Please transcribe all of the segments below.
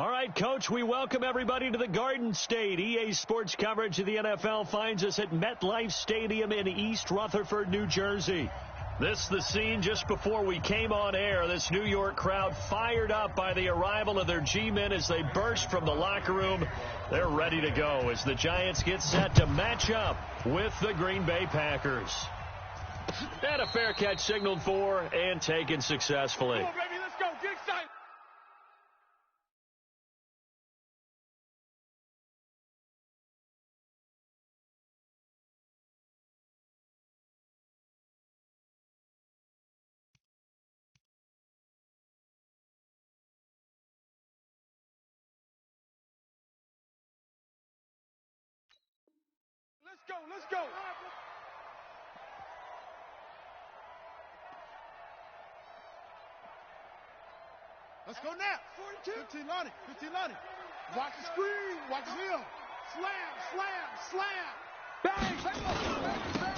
All right, Coach, we welcome everybody to the Garden State. EA Sports coverage of the NFL finds us at MetLife Stadium in East Rutherford, New Jersey. This is the scene just before we came on air. This New York crowd fired up by the arrival of their G-men as they burst from the locker room. They're ready to go as the Giants get set to match up with the Green Bay Packers. And a fair catch signaled for and taken successfully. Come on, baby, let's go. Get excited. Let's go, let's go. Let's go now. 42. 15 Lonnie. 15 Lonnie. Watch the screen. Watch him. Slam, slam, slam. Bang, bang.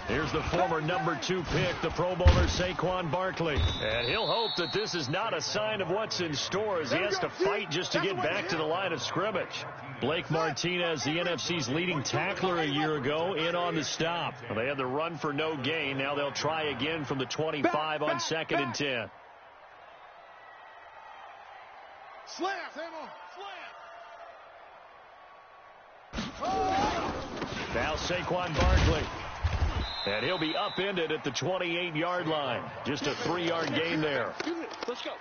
Here's the former number 2 pick, the Pro Bowler Saquon Barkley. And he'll hope that this is not a sign of what's in store as he has to fight just to get back to the line of scrimmage. Blake Martinez, the NFC's leading tackler a year ago, in on the stop. They had the run for no gain. Now they'll try again from the 25 on 2nd and 10. Slam, Sam on. Slam. Oh. Now Saquon Barkley. And he'll be upended at the 28-yard line. Just a 3-yard gain there. Let's go.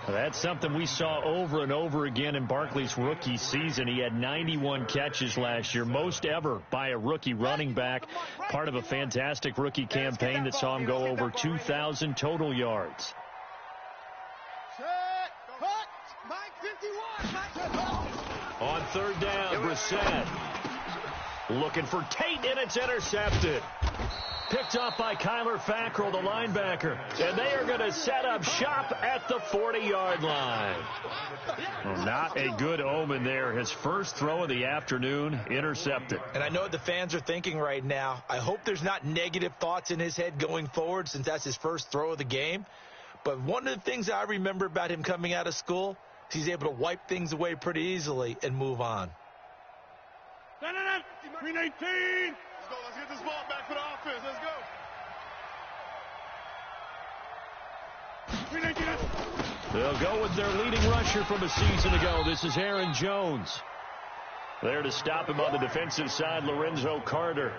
That's something we saw over and over again in Barkley's rookie season. He had 91 catches last year, most ever by a rookie running back. Part of a fantastic rookie campaign that saw him go over 2,000 total yards. On 3rd down, Brissett looking for Tate, and it's intercepted. Picked off by Kyler Fackrell, the linebacker. And they are going to set up shop at the 40-yard line. Well, not a good omen there. His first throw of the afternoon, intercepted. And I know what the fans are thinking right now. I hope there's not negative thoughts in his head going forward since that's his first throw of the game. But one of the things I remember about him coming out of school is he's able to wipe things away pretty easily and move on. 319. Let's go. Let's get this ball back for the offense. Let's go. 319. They'll go with their leading rusher from a season ago. This is Aaron Jones. There to stop him on the defensive side, Lorenzo Carter.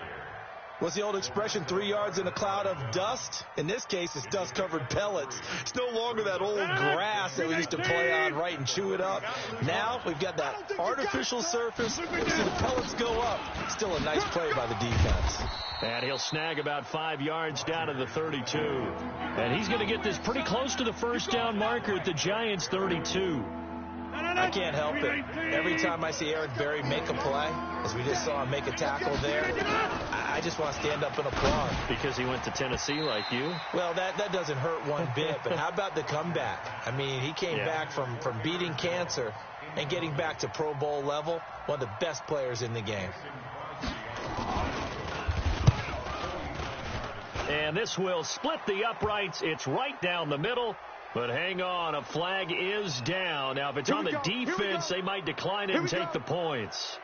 What's the old expression, 3 yards in a cloud of dust? In this case, it's dust-covered pellets. It's no longer that old grass that we used to play on, right, and chew it up. Now we've got that artificial surface. You see the pellets go up. Still a nice play by the defense. And he'll snag about 5 yards down to the 32. And he's going to get this pretty close to the first down marker at the Giants' 32. I can't help it. Every time I see Eric Berry make a play, as we just saw him make a tackle there, I just want to stand up and applaud. Because he went to Tennessee like you? Well, that doesn't hurt one bit. But how about the comeback? I mean, he came back from beating cancer and getting back to Pro Bowl level. One of the best players in the game. And this will split the uprights. It's right down the middle. But hang on, a flag is down. Now, if it's on the defense, they might decline it and take the points.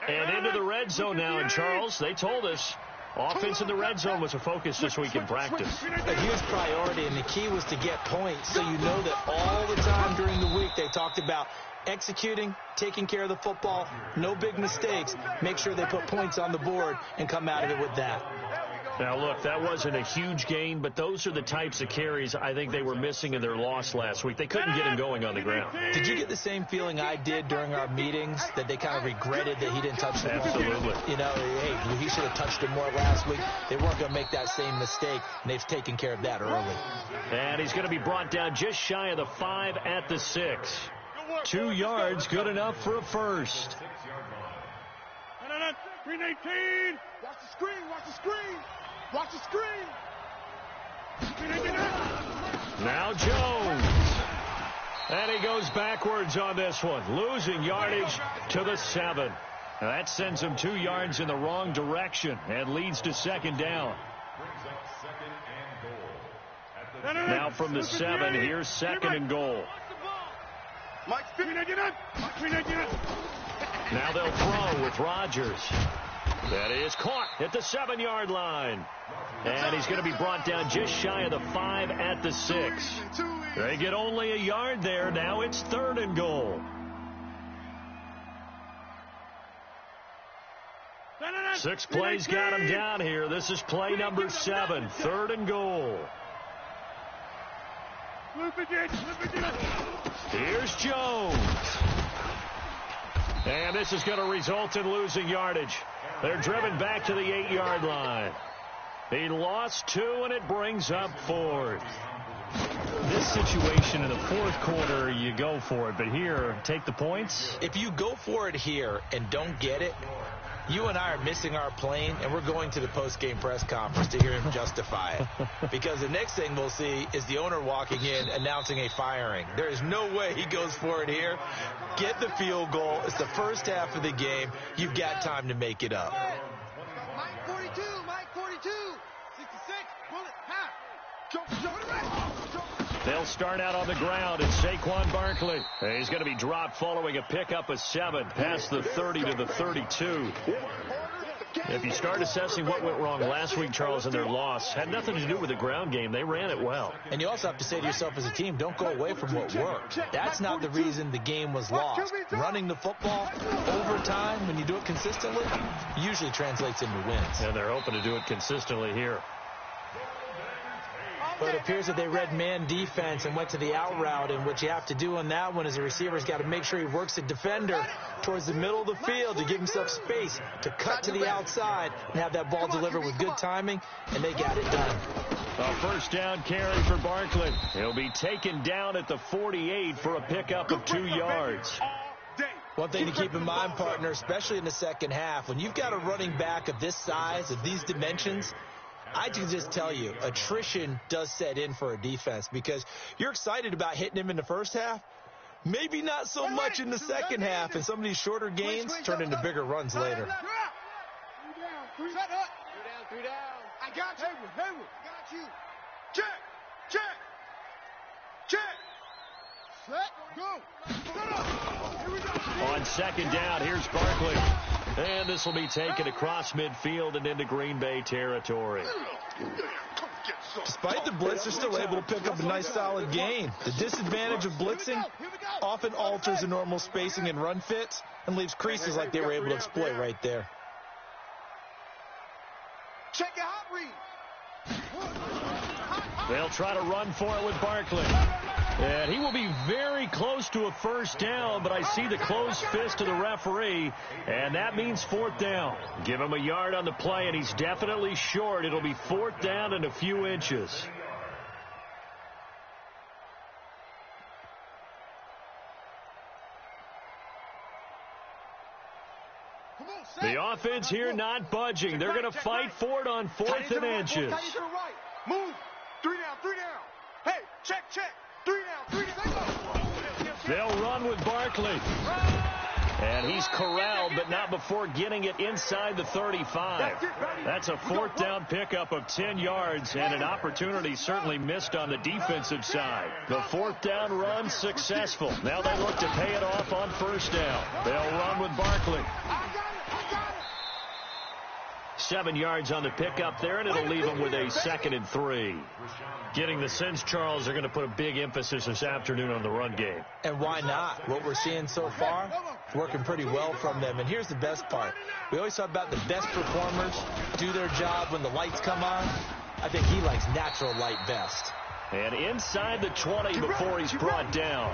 And into the red zone now. And, Charles, they told us offense in the red zone was a focus this week in practice. A huge priority, and the key was to get points. So you know that all the time during the week they talked about executing, taking care of the football, no big mistakes. Make sure they put points on the board and come out of it with that. Now, look, that wasn't a huge gain, but those are the types of carries I think they were missing in their loss last week. They couldn't get him going on the ground. Did you get the same feeling I did during our meetings, that they kind of regretted that he didn't touch the ball? Absolutely. You know, hey, he should have touched it more last week. They weren't going to make that same mistake, and they've taken care of that early. And he's going to be brought down just shy of the 5 at the 6. 2 yards, good enough for a first. 319. Watch the screen. Watch the screen. Watch the screen. Now Jones. And he goes backwards on this one, losing yardage to the 7. Now that sends him 2 yards in the wrong direction and leads to 2nd down. Now from the 7, here's 2nd and goal. Now they'll throw with Rodgers. That is caught at the 7-yard line. And he's going to be brought down just shy of the 5 at the 6. They get only a yard there. Now it's 3rd and goal. 6 plays got him down here. This is play number 7. 3rd and goal. Here's Jones. And this is going to result in losing yardage. They're driven back to the 8-yard line. He lost 2, and it brings up 4th. This situation in the 4th quarter, you go for it. But here, take the points. If you go for it here and don't get it, you and I are missing our plane, and we're going to the post-game press conference to hear him justify it. Because the next thing we'll see is the owner walking in announcing a firing. There is no way he goes for it here. Get the field goal. It's the first half of the game. You've got time to make it up. Mike 42, Mike 42, 66, bullet, half. They'll start out on the ground. It's Saquon Barkley. He's going to be dropped following a pickup of 7 past the 30 to the 32. If you start assessing what went wrong last week, Charles, in their loss, had nothing to do with the ground game. They ran it well. And you also have to say to yourself as a team, don't go away from what worked. That's not the reason the game was lost. Running the football over time, when you do it consistently, usually translates into wins. And they're hoping to do it consistently here. But it appears that they read man defense and went to the out route, and what you have to do on that one is the receiver's got to make sure he works the defender towards the middle of the field to give himself space to cut to the outside and have that ball delivered with good timing, and they got it done. A first down carry for Barkley. He'll be taken down at the 48 for a pickup of 2 yards. One thing to keep in mind, partner, especially in the second half, when you've got a running back of this size, of these dimensions, I can just tell you, attrition does set in for a defense because you're excited about hitting him in the first half. Maybe not so much in the second half, and some of these shorter gains turn into bigger runs later. 3 down. I got you. Hayward. Got you. Check. Set, go. Set up. Here we go. On second down, here's Barkley. And this will be taken across midfield and into Green Bay territory. Despite the blitz, they're still able to pick up a nice solid gain. The disadvantage of blitzing often alters the normal spacing and run fits and leaves creases like they were able to exploit right there. Check your hot read. They'll try to run for it with Barkley. And he will be very close to a first down, but I see the closed fist of the referee, and that means 4th down. Give him a yard on the play, and he's definitely short. It'll be 4th down and a few inches. The offense here not budging. They're going to fight for it on 4th and inches. Move. 3 down. Hey, check. 3 down. They'll run with Barkley. And he's corralled, but not before getting it inside the 35. That's a 4th down pickup of 10 yards and an opportunity certainly missed on the defensive side. The 4th down run successful. Now they look to pay it off on first down. They'll run with Barkley. 7 yards on the pickup there, and it'll leave them with a 2nd and 3. Getting the sense, Charles, they're going to put a big emphasis this afternoon on the run game. And why not? What we're seeing so far, working pretty well from them. And here's the best part. We always talk about the best performers do their job when the lights come on. I think he likes natural light best. And inside the 20 before he's brought down.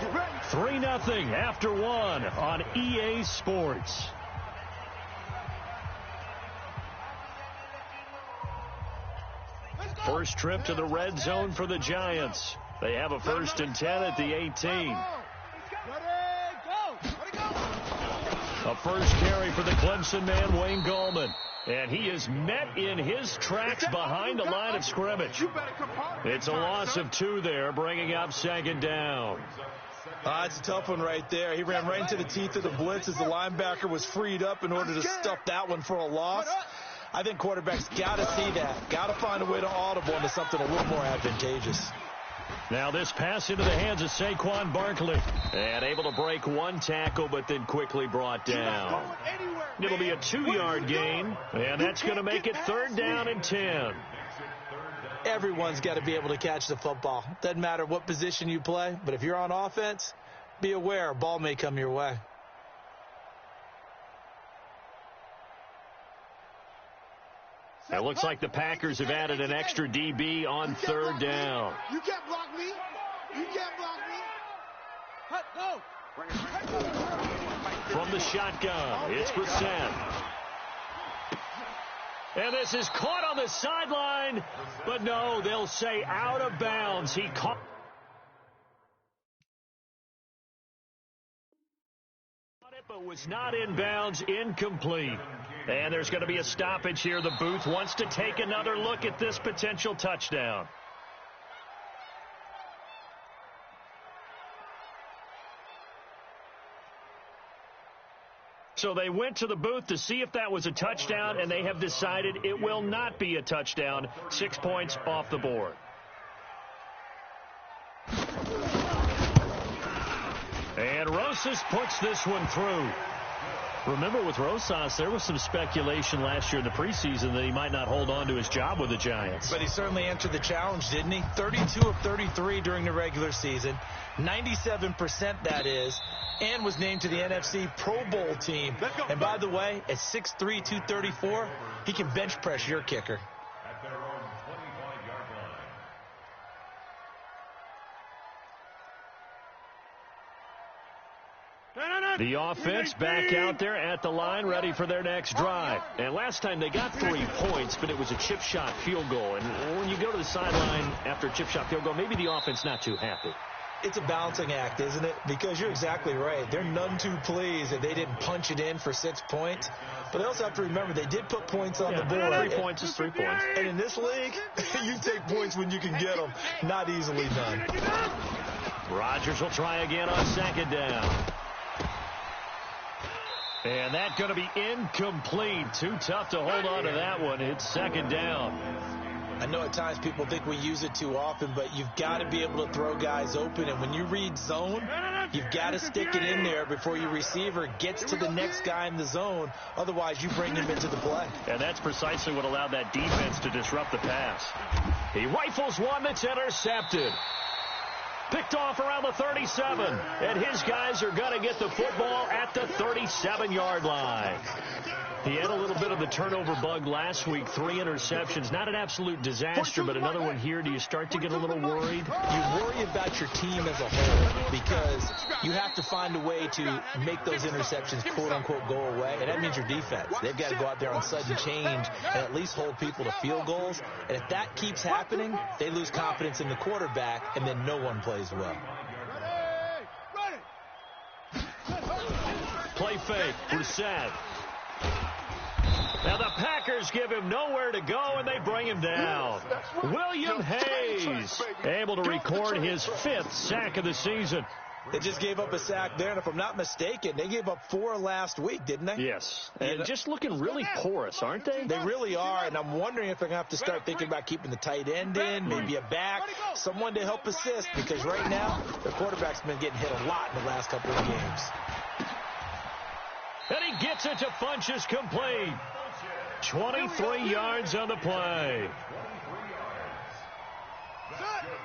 3-0 after 1 on EA Sports. First trip to the red zone for the Giants. They have a 1st and 10 at the 18. A first carry for the Clemson man, Wayne Gallman. And he is met in his tracks behind the line of scrimmage. It's a loss of 2 there, bringing up 2nd down. It's a tough one right there. He ran right into the teeth of the blitz as the linebacker was freed up in order to stuff that one for a loss. I think quarterbacks got to see that. Got to find a way to audible into something a little more advantageous. Now this pass into the hands of Saquon Barkley. And able to break one tackle, but then quickly brought down. It'll be a 2-yard gain, and that's going to make it 3rd down and 10. Everyone's got to be able to catch the football. Doesn't matter what position you play, but if you're on offense, be aware a ball may come your way. It looks like the Packers have added an extra DB on 3rd down. You can't block me. You can't block me. Go. From the shotgun, it's Brissett. And this is caught on the sideline, but no, they'll say out of bounds. He caught it, but was not in bounds, incomplete. And there's going to be a stoppage here. The booth wants to take another look at this potential touchdown. So they went to the booth to see if that was a touchdown, and they have decided it will not be a touchdown. 6 points off the board. And Rosas puts this one through. Remember, with Rosas, there was some speculation last year in the preseason that he might not hold on to his job with the Giants. But he certainly answered the challenge, didn't he? 32 of 33 during the regular season, 97% that is, and was named to the NFC Pro Bowl team. And by the way, at 6'3", 234, he can bench press your kicker. The offense back out there at the line, ready for their next drive. And last time they got 3 points, but it was a chip shot field goal. And when you go to the sideline after a chip shot field goal, maybe the offense not too happy. It's a balancing act, isn't it? Because you're exactly right. They're none too pleased that they didn't punch it in for 6 points. But they also have to remember they did put points on the board. 3 points is 3 points. And in this league, you take points when you can get them. Not easily done. Rodgers will try again on 2nd down. And that's going to be incomplete. Too tough to hold on to that one. It's 2nd down. I know at times people think we use it too often, but you've got to be able to throw guys open. And when you read zone, you've got to stick it in there before your receiver gets to the next guy in the zone. Otherwise, you bring him into the play. And that's precisely what allowed that defense to disrupt the pass. He rifles one that's intercepted. Picked off around the 37, and his guys are going to get the football at the 37-yard line. He had a little bit of the turnover bug last week, 3 interceptions. Not an absolute disaster, but another one here. Do you start to get a little worried? You worry about your team as a whole because you have to find a way to make those interceptions, quote-unquote, go away, and that means your defense. They've got to go out there on sudden change and at least hold people to field goals. And if that keeps happening, they lose confidence in the quarterback, and then no one plays well. Play fake, Brissett. Now the Packers give him nowhere to go, and they bring him down. William Hayes able to record his 5th sack of the season. They just gave up a sack there, and if I'm not mistaken, they gave up 4 last week, didn't they? Yes, and just looking really porous, aren't they? They really are, and I'm wondering if they're going to have to start thinking about keeping the tight end in, maybe a back, someone to help assist, because right now, their quarterback's been getting hit a lot in the last couple of games. And he gets it to Funchess complete. 23 yards on the play.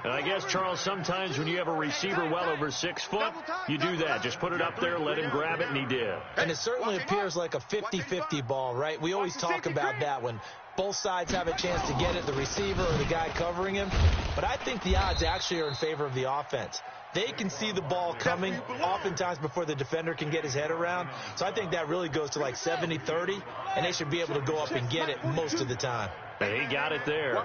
And I guess, Charles, sometimes when you have a receiver well over 6 foot, you do that. Just put it up there, let him grab it, and he did. And it certainly appears like a 50-50 ball, right? We always talk about that when both sides have a chance to get it, the receiver or the guy covering him. But I think the odds actually are in favor of the offense. They can see the ball coming oftentimes before the defender can get his head around. So I think that really goes to like 70-30, and they should be able to go up and get it most of the time. And he got it there.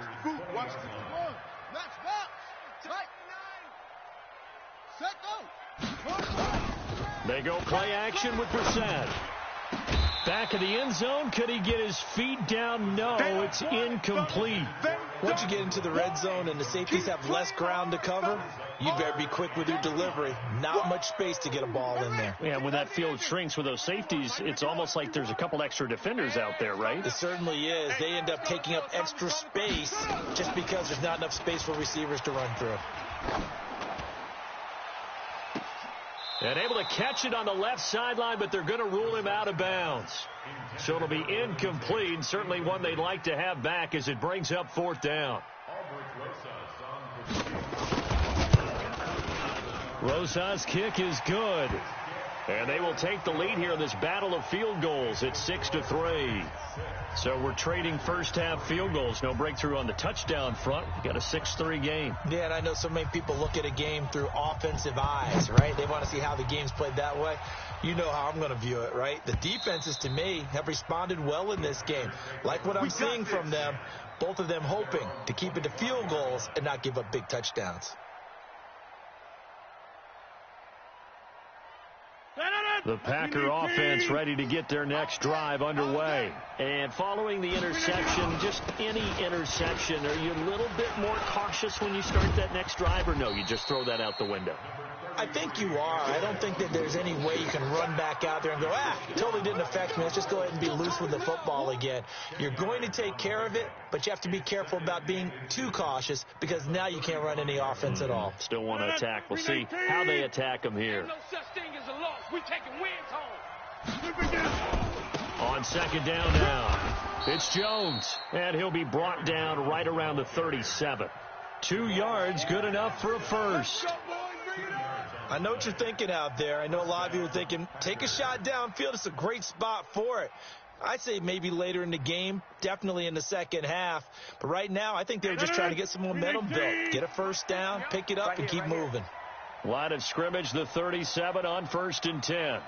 They go play action with Brissett. Back of the end zone. Could he get his feet down? No, it's incomplete. Once you get into the red zone and the safeties have less ground to cover, you better be quick with your delivery. Not much space to get a ball in there. Yeah, when that field shrinks with those safeties, it's almost like there's a couple extra defenders out there, right? It certainly is. They end up taking up extra space just because there's not enough space for receivers to run through. And able to catch it on the left sideline, but they're going to rule him out of bounds. So it'll be incomplete. Certainly one they'd like to have back as it brings up fourth down. Rosa's kick is good. And they will take the lead here in this battle of field goals at 6-3. So we're trading first-half field goals. No breakthrough on the touchdown front. We've got a 6-3 game. Yeah, and I know so many people look at a game through offensive eyes, right? They want to see how the game's played that way. You know how I'm going to view it, right? The defenses, to me, have responded well in this game. Like what I'm seeing from them, both of them hoping to keep it to field goals and not give up big touchdowns. The Packer offense ready to get their next drive underway. And following the interception, just any interception, are you a little bit more cautious when you start that next drive, or no, you just throw that out the window? I think you are. I don't think that there's any way you can run back out there and go, totally didn't affect me. Let's just go ahead and be loose with the football again. You're going to take care of it, but you have to be careful about being too cautious because now you can't run any offense at all. Still want to attack. We'll see how they attack them here. No such thing as a loss. We're taking wins home. On second down now, it's Jones, and he'll be brought down right around the 37. 2 yards, good enough for a first. I know what you're thinking out there. I know a lot of you are thinking, take a shot downfield. It's a great spot for it. I'd say maybe later in the game, definitely in the second half. But right now, I think they were just trying to get some momentum built. Get a first down, pick it up, and keep moving. Line of scrimmage, the 37 on 1st and 10.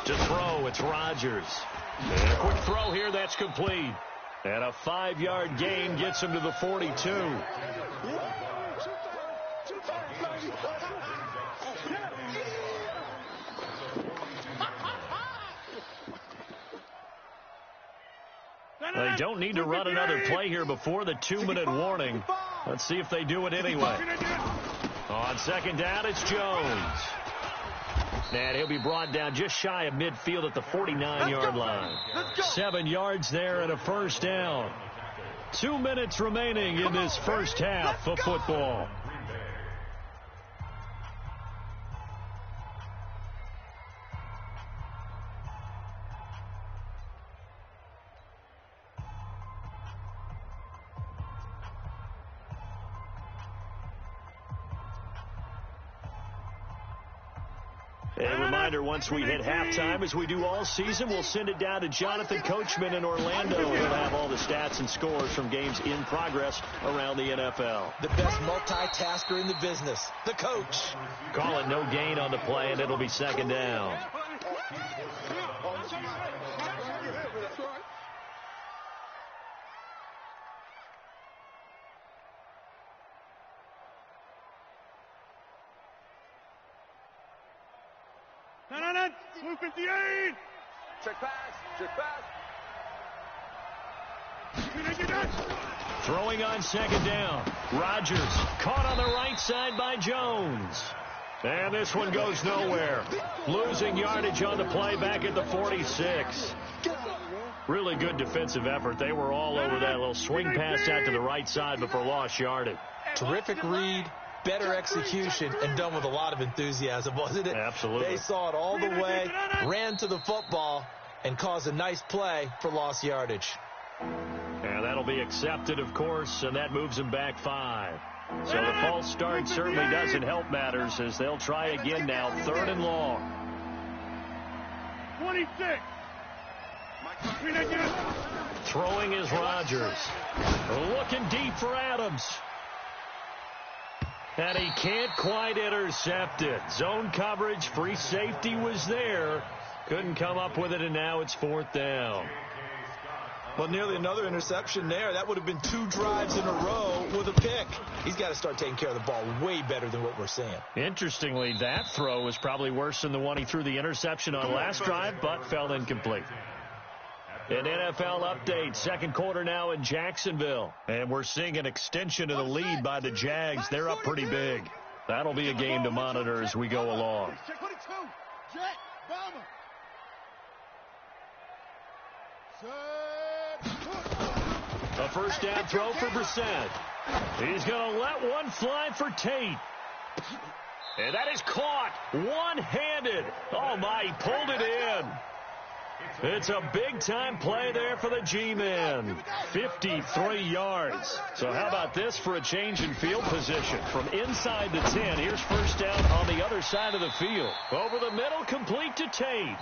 To throw, it's Rodgers. And a quick throw here, that's complete. And a 5-yard gain gets him to the 42. They don't need to run another play here before the 2-minute warning. Let's see if they do it anyway. On second down, it's Jones. And he'll be brought down just shy of midfield at the 49-yard line. 7 yards there and a first down. 2 minutes remaining in this first half of football. A reminder, once we hit halftime, as we do all season, we'll send it down to Jonathan Coachman in Orlando. He'll have all the stats and scores from games in progress around the NFL. The best multitasker in the business, the coach. Call it no gain on the play, and it'll be second down. Blue 58. Check pass. Check pass. Throwing on second down. Rodgers caught on the right side by Jones. And this one goes nowhere. Losing yardage on the play back at the 46. Really good defensive effort. They were all over that little swing pass out to the right side, but for lost yardage. Terrific read. Better execution, and done with a lot of enthusiasm, wasn't it? Absolutely. They saw it all the way, ran to the football, and caused a nice play for lost yardage. And that'll be accepted, of course, and that moves them back 5. So the false start certainly doesn't help matters as they'll try again now, 3rd and long. 26. Throwing is Rodgers. Looking deep for Adams. And he can't quite intercept it. Zone coverage, free safety was there. Couldn't come up with it, and now it's 4th down. Well, nearly another interception there. That would have been 2 drives in a row with a pick. He's got to start taking care of the ball way better than what we're seeing. Interestingly, that throw was probably worse than the one he threw the interception on last drive, but fell incomplete. An NFL update, second quarter now in Jacksonville. And we're seeing an extension of the lead by the Jags. They're up pretty big. That'll be a game to monitor as we go along. A first down throw for Brissett. He's going to let one fly for Tate. And that is caught one-handed. Oh, my, he pulled it in. It's a big-time play there for the G-Men. 53 yards. So how about this for a change in field position? From inside the 10, here's first down on the other side of the field. Over the middle, complete to Tate.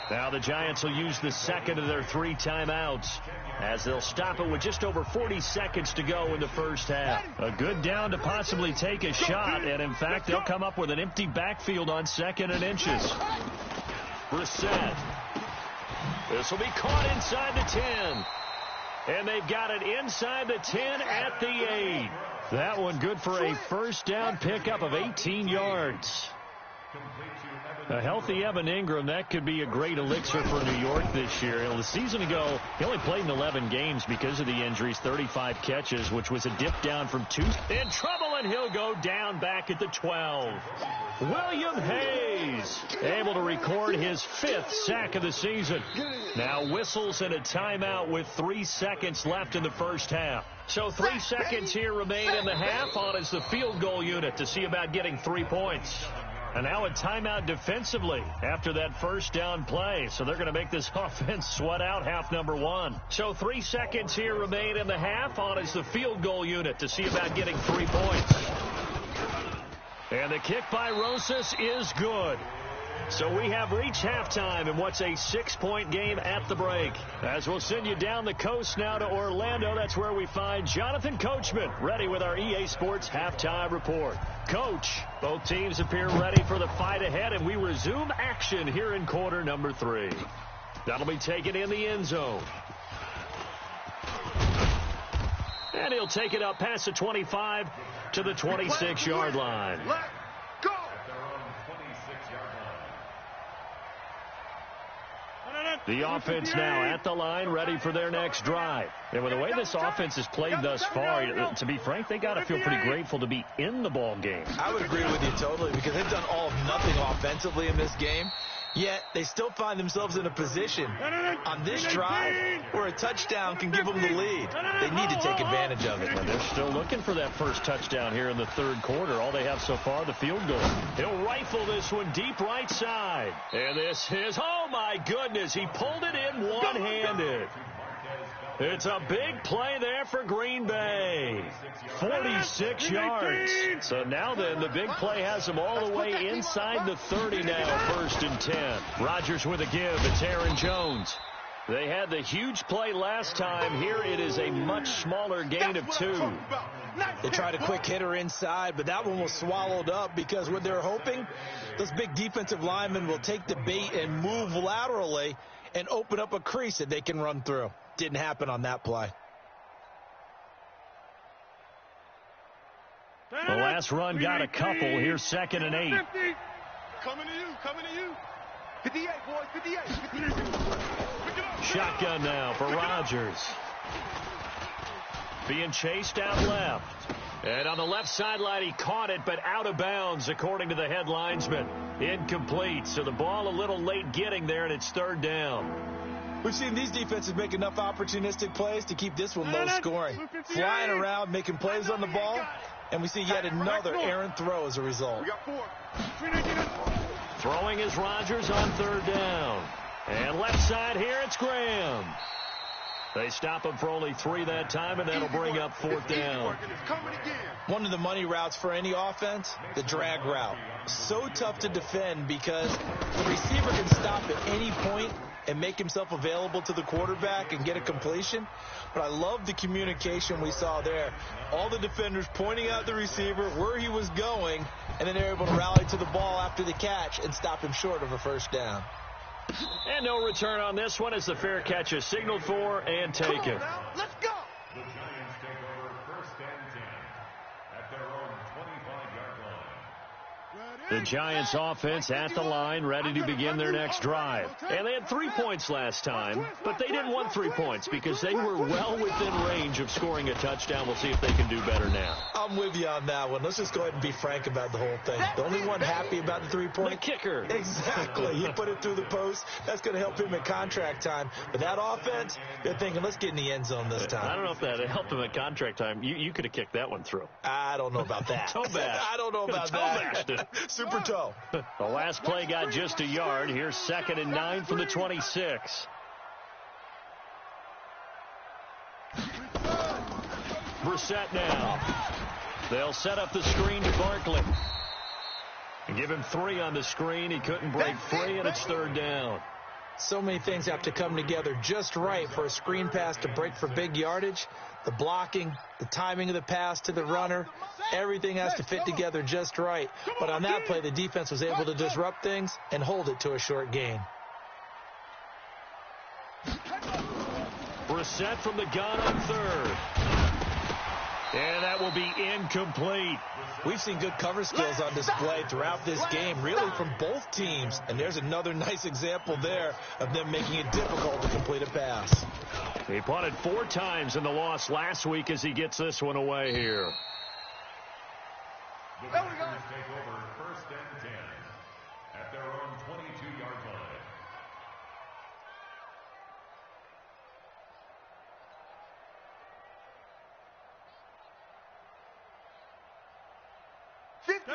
Now the Giants will use the second of their 3 timeouts as they'll stop it with just over 40 seconds to go in the first half. A good down to possibly take a shot, and in fact, they'll come up with an empty backfield on 2nd and inches. Brissett. This will be caught inside the 10. And they've got it inside the 10 at the 8. That one good for a first down pickup of 18 yards. A healthy Evan Ingram, that could be a great elixir for New York this year. The season ago, he only played in 11 games because of the injuries, 35 catches, which was a dip down from 2. In trouble, and he'll go down back at the 12. William Hayes, able to record his 5th sack of the season. Now whistles and a timeout with 3 seconds left in the first half. So 3 seconds here remain in the half on as the field goal unit to see about getting 3 points. And now a timeout defensively after that first down play. So they're going to make this offense sweat out half number 1. So 3 seconds here remain in the half on as the field goal unit to see about getting 3 points. And the kick by Rosas is good. So we have reached halftime in what's a 6-point game at the break. As we'll send you down the coast now to Orlando, that's where we find Jonathan Coachman, ready with our EA Sports Halftime Report. Coach, both teams appear ready for the fight ahead, and we resume action here in quarter number 3. That'll be taken in the end zone. And he'll take it up past the 25 to the 26-yard line. The offense now at the line, ready for their next drive. And with the way this offense has played thus far, to be frank, they got to feel pretty grateful to be in the ball game. I would agree with you totally, because they've done all of nothing offensively in this game. Yet they still find themselves in a position on this drive where a touchdown can give them the lead. They need to take advantage of it. And they're still looking for that first touchdown here in the third quarter. All they have so far, the field goal. He'll rifle this one deep right side. And this is, oh my goodness, he pulled it in one-handed. It's a big play there for Green Bay. 46 yards. So now then, the big play has them all the way inside the 30 now, 1st and 10. Rodgers with a give. It's Aaron Jones. They had the huge play last time. Here it is a much smaller gain of 2. They tried a quick hitter inside, but that one was swallowed up because what they're hoping, those big defensive linemen will take the bait and move laterally and open up a crease that they can run through. Didn't happen on that play. The last run got a couple. Here's 2nd and 8. Coming to you. 58, boys, 58. Shotgun now for Rodgers. Being chased out left. And on the left sideline, he caught it, but out of bounds, according to the head linesman. Incomplete. So the ball a little late getting there, and it's 3rd down. We've seen these defenses make enough opportunistic plays to keep this one low scoring. Flying around, making plays on the ball, and we see yet another errant throw as a result. Throwing is Rodgers on 3rd down. And left side here, it's Graham. They stop him for only 3 that time, and that'll bring up 4th down. One of the money routes for any offense, the drag route. So tough to defend because the receiver can stop at any point and make himself available to the quarterback and get a completion. But I love the communication we saw there. All the defenders pointing out the receiver, where he was going, and then they're able to rally to the ball after the catch and stop him short of a first down. And no return on this one as the fair catch is signaled for and taken. Let's go. The Giants take over 1st and 10 at their own 25-yard line. The Giants offense at the line, ready to begin their next drive. And they had 3 points last time, but they didn't want 3 points because they were well within range of scoring a touchdown. We'll see if they can do better now. I'm with you on that one. Let's just go ahead and be frank about the whole thing. The only one happy about the 3-point? The kicker. Exactly. He put it through the post. That's going to help him at contract time. But that offense, they're thinking, let's get in the end zone this time. I don't know if that helped him at contract time. You could have kicked that one through. I don't know about that. Toe bash. I don't know about that. Super toe. The last play got just a yard. Here's 2nd and 9 from the 26. Brissett now. They'll set up the screen to Barkley. Give him 3 on the screen. He couldn't break free, and it's 3rd down. So many things have to come together just right for a screen pass to break for big yardage. The blocking, the timing of the pass to the runner, everything has to fit together just right. But on that play, the defense was able to disrupt things and hold it to a short gain. Brissett from the gun on 3rd. And that will be incomplete. We've seen good cover skills on display throughout this game, really from both teams. And there's another nice example there of them making it difficult to complete a pass. He punted 4 times in the loss last week as he gets this one away here. The Packers take over 1st and 10 at their own 22-yard line.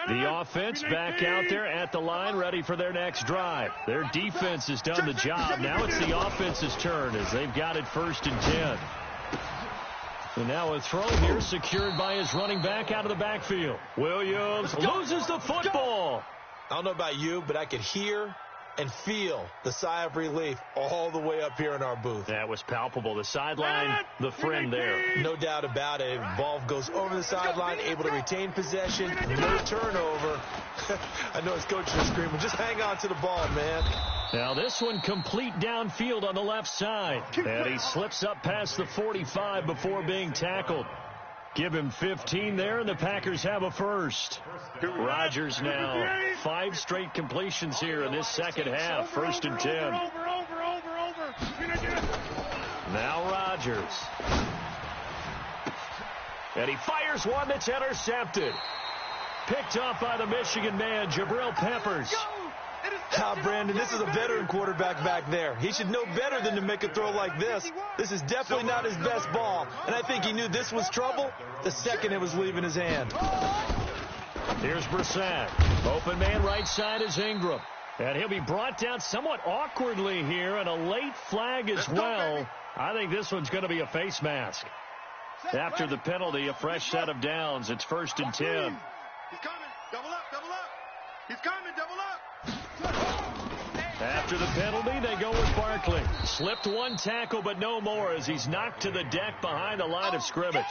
The offense back out there at the line, ready for their next drive. Their defense has done the job. Now it's the offense's turn as they've got it 1st and 10. And now a throw here secured by his running back out of the backfield. Williams loses the football. I don't know about you, but I could hear and feel the sigh of relief all the way up here in our booth. That was palpable. The sideline, the friend there. No doubt about it. Ball goes over the sideline, able to retain possession, no turnover. I know his coach is screaming, just hang on to the ball, man. Now this one complete downfield on the left side. And he slips up past the 45 before being tackled. Give him 15 there, and the Packers have a 1st. Rodgers now 5 straight completions here in this second half. 1st and 10. Now Rodgers. And he fires one that's intercepted. Picked off by the Michigan man, Jabril Peppers. Brandon, this is a veteran quarterback back there. He should know better than to make a throw like this. This is definitely not his best ball. And I think he knew this was trouble the second it was leaving his hand. Here's Brissett. Open man right side is Ingram. And he'll be brought down somewhat awkwardly here, and a late flag as well. I think this one's going to be a face mask. After the penalty, a fresh set of downs. It's 1st and 10. He's coming. Double up, double up. He's coming, double up. After the penalty, they go with Barkley. Slipped 1 tackle, but no more as he's knocked to the deck behind the line of scrimmage.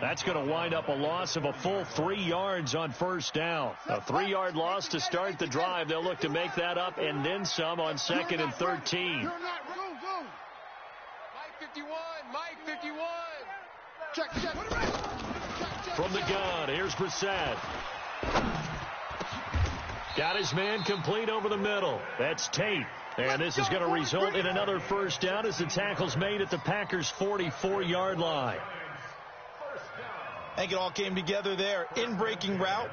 That's going to wind up a loss of a full 3 yards on 1st down. A 3-yard loss to start the drive. They'll look to make that up and then some on 2nd and 13. Mike 51, Mike 51. Check. From the gun, here's Brissett. Got his man complete over the middle. That's Tate. And this is going to result in another 1st down as the tackle's made at the Packers' 44-yard line. I think it all came together there. In-breaking route,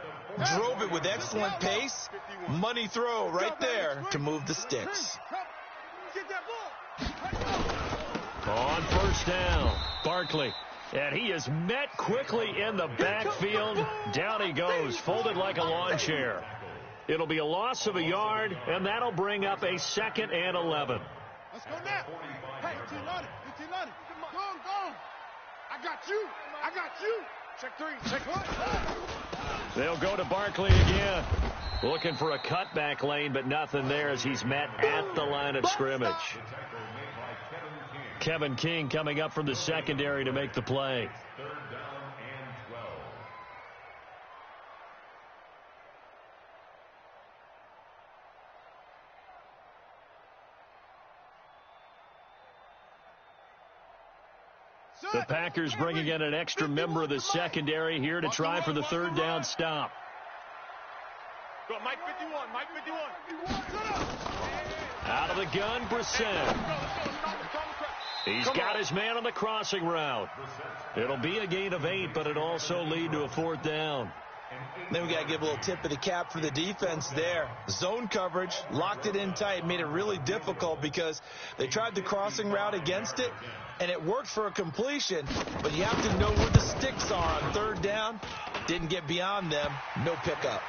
drove it with excellent pace. Money throw right there to move the sticks. On 1st down, Barkley. And he is met quickly in the backfield. Down he goes, folded like a lawn chair. It'll be a loss of a yard, and that'll bring up a 2nd and 11. Let's go now. Hey, 15 Lonnie. Go. I got you. Check 3. Check 1. They'll go to Barkley again. Looking for a cutback lane, but nothing there as he's met at the line of scrimmage. Kevin King coming up from the secondary to make the play. 3rd down and 12. The Packers bringing in an extra member of the secondary here to try for the 3rd down stop. Go, Mike 51, Mike 51. Out of the gun, Brissett. He's got his man on the crossing route. It'll be a gain of 8, but it also lead to a 4th down. Then we got to give a little tip of the cap for the defense there. Zone coverage, locked it in tight, made it really difficult because they tried the crossing route against it, and it worked for a completion, but you have to know where the sticks are on 3rd down. Didn't get beyond them. No pickup.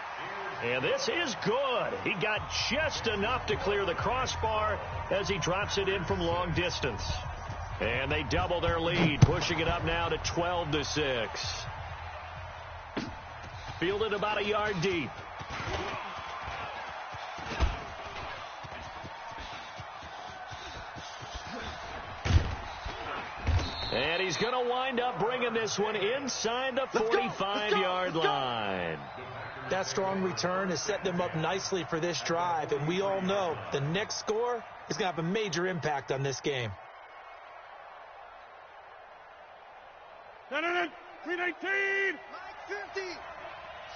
And this is good. He got just enough to clear the crossbar as he drops it in from long distance. And they double their lead, pushing it up now to 12-6. Fielded about a yard deep. And he's going to wind up bringing this one inside the 45-yard line. That strong return has set them up nicely for this drive, and we all know the next score is going to have a major impact on this game. 319. 50.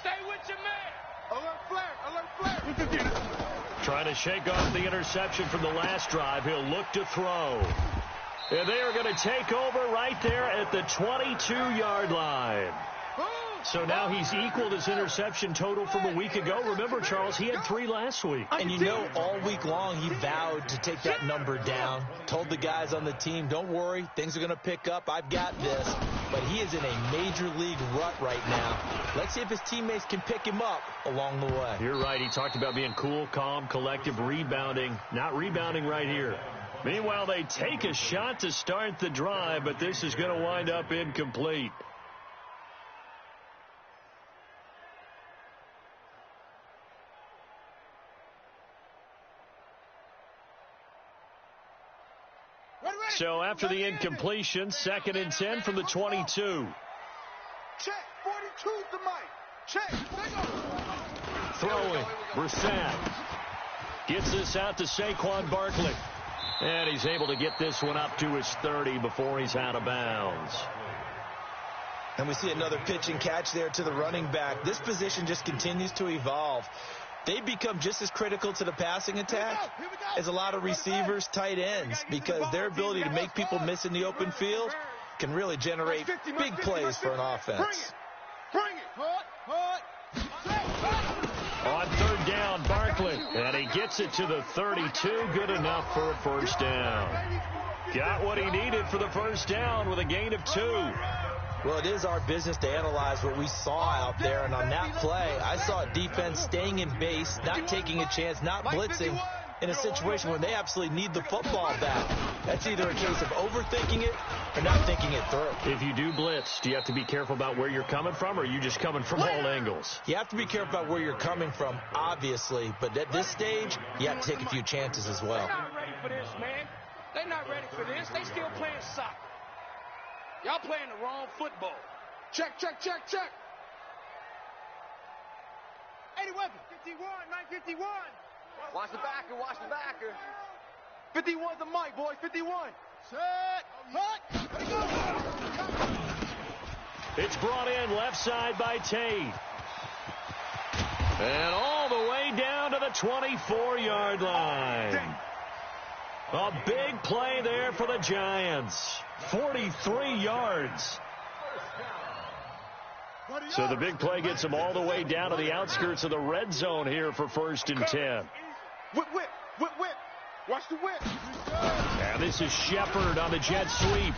Stay with your man. Alert flare. Trying to shake off the interception from the last drive. He'll look to throw. And they are going to take over right there at the 22-yard line. So now he's equaled his interception total from a week ago. Remember, Charles, he had 3 last week. And you know, all week long he vowed to take that number down. Told the guys on the team, don't worry, things are going to pick up. I've got this. But he is in a major league rut right now. Let's see if his teammates can pick him up along the way. You're right. He talked about being cool, calm, collective, rebounding. Not rebounding right here. Meanwhile, they take a shot to start the drive, but this is going to wind up incomplete. So after the incompletion, 2nd and 10 from the 22. Check. 42's the mic. Check. Throwing. Brissett gets this out to Saquon Barkley. And he's able to get this one up to his 30 before he's out of bounds. And we see another pitch and catch there to the running back. This position just continues to evolve. They become just as critical to the passing attack as a lot of receivers, tight ends, because their ability to make people miss in the open field can really generate big plays for an offense. On 3rd down, Barkley, and he gets it to the 32. Good enough for a 1st down. Got what he needed for the 1st down with a gain of 2. Well, it is our business to analyze what we saw out there, and on that play, I saw a defense staying in base, not taking a chance, not blitzing in a situation where they absolutely need the football back. That's either a case of overthinking it or not thinking it through. If you do blitz, do you have to be careful about where you're coming from, or are you just coming from all angles? You have to be careful about where you're coming from, obviously, but at this stage, you have to take a few chances as well. They're not ready for this, man. They're not ready for this. They still playing soccer. Y'all playing the wrong football. Check. 80 weapon. 51, 951. Watch the backer. 51's the mic, boys. 51. Set. Hut. Let it go. It's brought in left side by Tate. And all the way down to the 24-yard line. A big play there for the Giants. 43 yards. So the big play gets them all the way down to the outskirts of the red zone here for 1st and 10. Whip. Watch the whip. And this is Shepard on the jet sweep.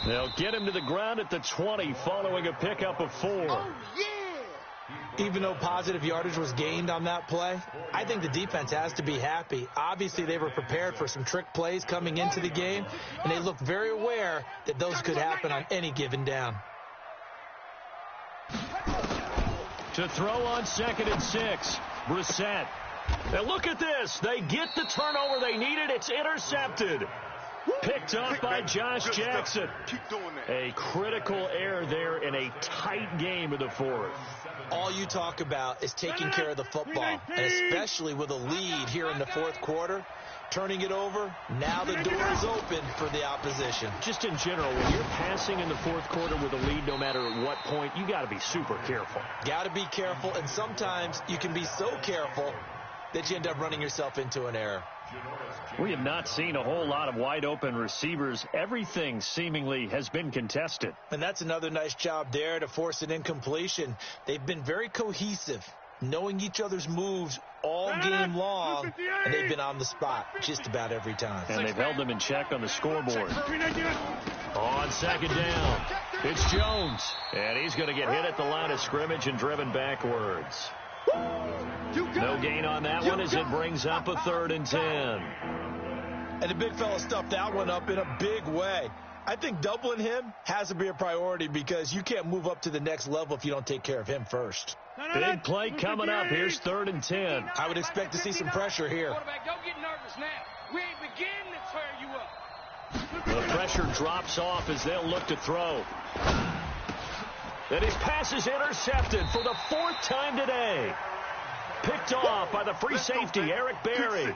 They'll get him to the ground at the 20 following a pickup of 4. Oh, yeah. Even though positive yardage was gained on that play, I think the defense has to be happy. Obviously, they were prepared for some trick plays coming into the game, and they looked very aware that those could happen on any given down. To throw on 2nd and 6, Brissett. Now look at this. They get the turnover they needed. It's intercepted. Picked up by Josh Jackson. Keep doing that. A critical error there in a tight game of the 4th. all you talk about is taking care of the football, and especially with a lead here in the fourth quarter, turning it over, now the door is open for the opposition. Just in general, when you're passing in the fourth quarter with a lead, no matter at what point, you got to be super careful. Got to be careful, and sometimes you can be so careful that you end up running yourself into an error. We have not seen a whole lot of wide-open receivers. Everything seemingly has been contested. And that's another nice job there to force an incompletion. They've been very cohesive, knowing each other's moves all game long, and they've been on the spot just about every time. And they've held them in check on the scoreboard. On second down, it's Jones, and he's going to get hit at the line of scrimmage and driven backwards. No gain on that one as it brings up a 3rd and 10. And the big fella stuffed that one up in a big way. I think doubling him has to be a priority because you can't move up to the next level if you don't take care of him first. Big play coming up. Here's 3rd and 10. I would expect to see some pressure here. Quarterback, don't get nervous now. We ain't beginning to tear you up. The pressure drops off as they'll look to throw. And his pass is intercepted for the 4th time today. Picked off by the free safety, Eric Berry.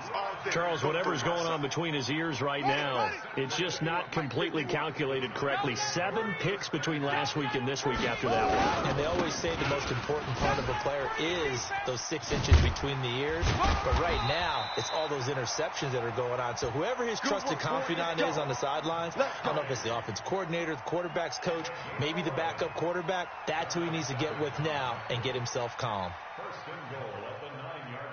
Charles, whatever's going on between his ears right now, it's just not completely calculated correctly. 7 picks between last week and this week after that one. And they always say the most important part of a player is those 6 inches between the ears. But right now, it's all those interceptions that are going on. So whoever his trusted confidant is on the sidelines, I don't know if it's the offense coordinator, the quarterback's coach, maybe the backup quarterback, that's who he needs to get with now and get himself calm. First and goal at the 9-yard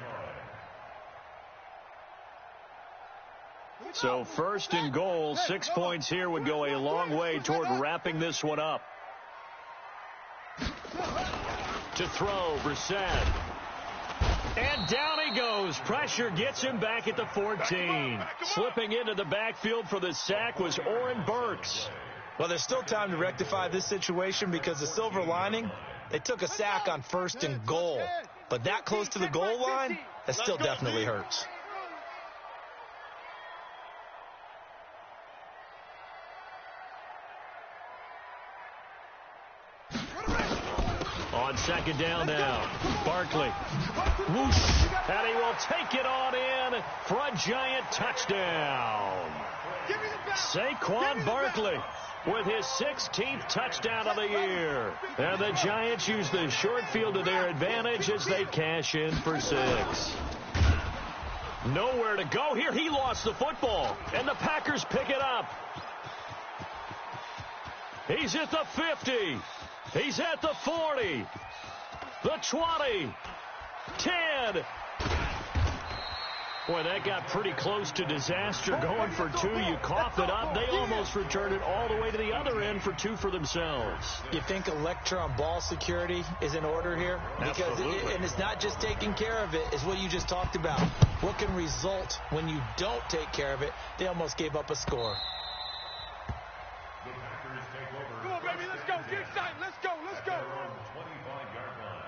line. So 1st and goal, 6 points here would go a long way toward wrapping this one up. To throw, Brissett. And down he goes. Pressure gets him back at the 14. Slipping into the backfield for the sack was Oren Burks. Well, there's still time to rectify this situation because the silver lining, they took a sack on 1st and goal. But that close to the goal line, that still definitely hurts. On second down now, Barkley. Whoosh, and he will take it on in for a giant touchdown. Saquon Barkley with his 16th touchdown of the year. And the Giants use the short field to their advantage as they cash in for 6. Nowhere to go here. He lost the football, and the Packers pick it up. He's at the 50. He's at the 40. The 20. 10. Boy, that got pretty close to disaster. Going for 2, you cough it up. They almost returned it all the way to the other end for 2 for themselves. You think electron ball security is in order here? Because and it's not just taking care of it. It's what you just talked about. What can result when you don't take care of it? They almost gave up a score. The Packers take over. Come on, baby, let's go. Get excited. Let's go. Let's go. Their own 25-yard line.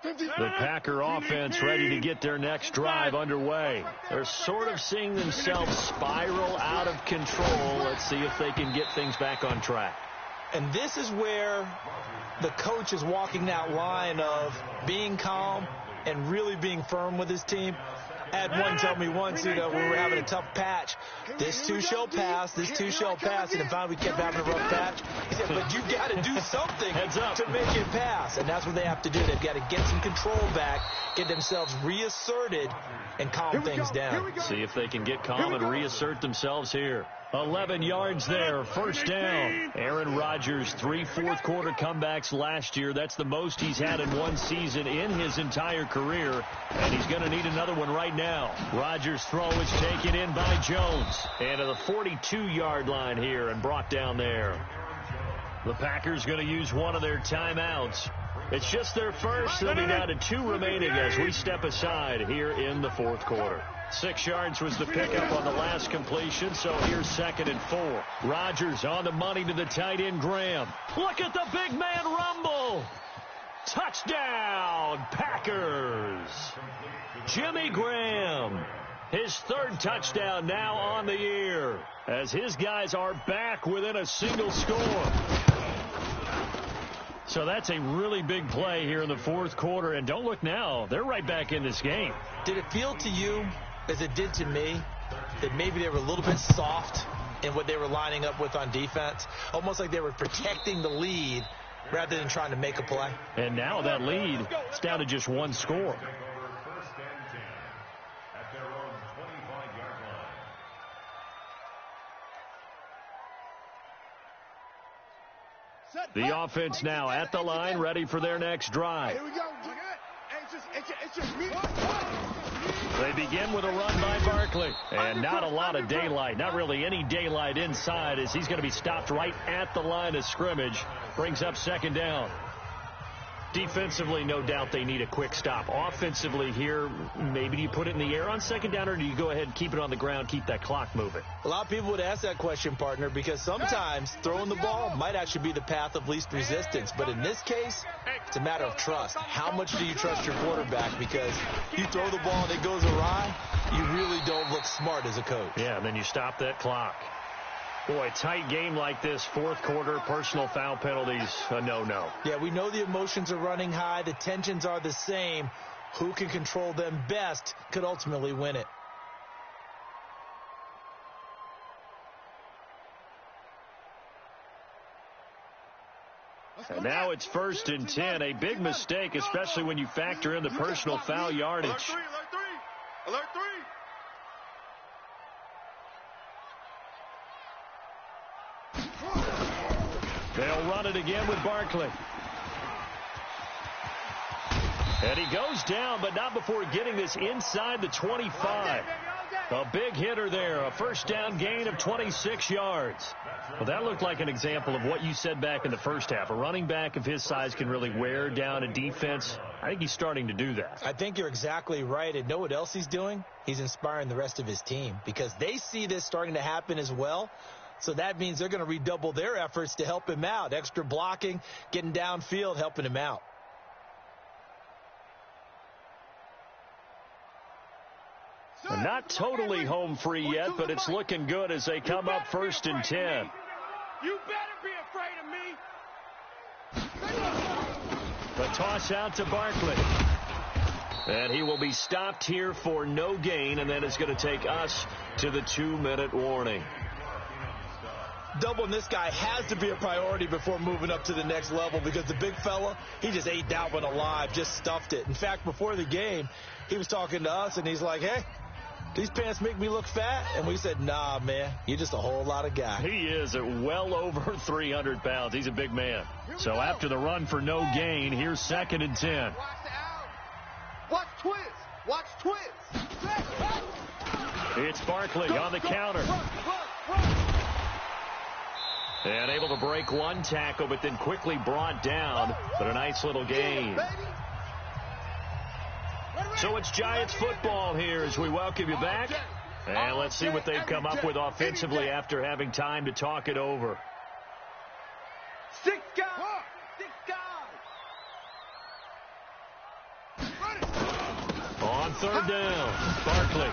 The Packer offense ready to get their next drive underway. They're sort of seeing themselves spiral out of control. Let's see if they can get things back on track. And this is where the coach is walking that line of being calm and really being firm with his team. I had one tell me once, when we were having a tough patch, this too shall pass, this too shall pass, and then finally we kept having a rough patch. He said, but you got to do something to make it pass, and that's what they have to do. They've got to get some control back, get themselves reasserted, and calm things down. See if they can get calm and reassert themselves here. 11 yards there, 1st down. Aaron Rodgers, 3 fourth-quarter comebacks last year. That's the most he's had in one season in his entire career, and he's going to need another one right now. Rodgers' throw is taken in by Jones. And to the 42-yard line here and brought down there. The Packers going to use one of their timeouts. It's just their first. They'll be down to 2 remaining as we step aside here in the 4th quarter. 6 yards was the pickup on the last completion, so here's 2nd and 4. Rodgers on the money to the tight end, Graham. Look at the big man rumble. Touchdown, Packers. Jimmy Graham. His third touchdown now on the year, as his guys are back within a single score. So that's a really big play here in the fourth quarter. And don't look now, they're right back in this game. Did it feel to you, as it did to me, that maybe they were a little bit soft in what they were lining up with on defense? Almost like they were protecting the lead rather than trying to make a play. And now that lead is down to just one score. The offense now at the line, ready for their next drive. Here we go. It's just me. They begin with a run by Barkley. And not a lot of daylight. Not really any daylight inside, as he's going to be stopped right at the line of scrimmage. Brings up second down. Defensively, no doubt they need a quick stop. Offensively here, maybe do you put it in the air on second down, or do you go ahead and keep it on the ground, keep that clock moving? A lot of people would ask that question, partner, because sometimes throwing the ball might actually be the path of least resistance. But in this case, it's a matter of trust. How much do you trust your quarterback? Because you throw the ball and it goes awry, you really don't look smart as a coach. Yeah, and then you stop that clock. Boy, tight game like this, fourth quarter, personal foul penalties, a no-no. Yeah, we know the emotions are running high. The tensions are the same. Who can control them best could ultimately win it. And now it's 1st and 10, a big mistake, especially when you factor in the personal foul yardage. Alert three. They'll run it again with Barkley. And he goes down, but not before getting this inside the 25. A big hitter there, a first down gain of 26 yards. Well, that looked like an example of what you said back in the first half. A running back of his size can really wear down a defense. I think he's starting to do that. I think you're exactly right. And know what else he's doing? He's inspiring the rest of his team, because they see this starting to happen as well. So that means they're going to redouble their efforts to help him out. Extra blocking, getting downfield, helping him out. And not totally home free yet, but it's looking good as they come up 1st and 10. You better be afraid of me. The toss out to Barkley. And he will be stopped here for no gain, and then it's going to take us to the 2-minute warning. Doubling this guy has to be a priority before moving up to the next level, because the big fella, he just ate that one alive, just stuffed it. In fact, before the game, he was talking to us, and he's like, hey, these pants make me look fat? And we said, nah, man, you're just a whole lot of guy. He is at well over 300 pounds. He's a big man. So after the run for no gain, here's 2nd and 10. Watch twist. Watch twist. It's Barkley on the counter. And able to break one tackle, but then quickly brought down. But a nice little gain. So it's Giants football here as we welcome you back. And let's see what they've come up with offensively after having time to talk it over. 6 guys. 6 guys. On 3rd down, Barkley.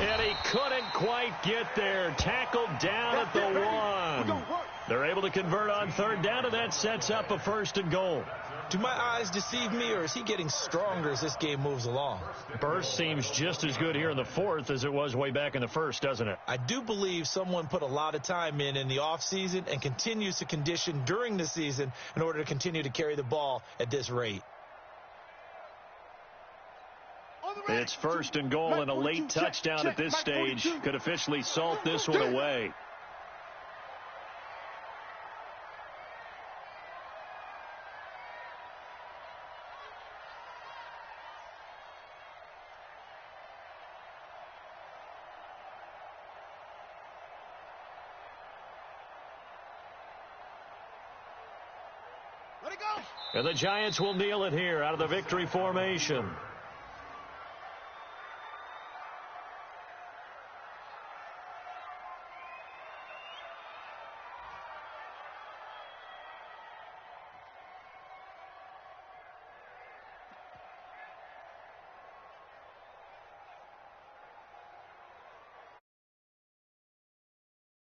And he couldn't quite get there. Tackled down at the 1. They're able to convert on 3rd down, and that sets up a 1st and goal. Do my eyes deceive me, or is he getting stronger as this game moves along? Burst seems just as good here in the 4th as it was way back in the 1st, doesn't it? I do believe someone put a lot of time in the offseason and continues to condition during the season in order to continue to carry the ball at this rate. It's 1st and goal, and a late touchdown at this stage could officially salt this one away. And the Giants will kneel it here out of the victory formation.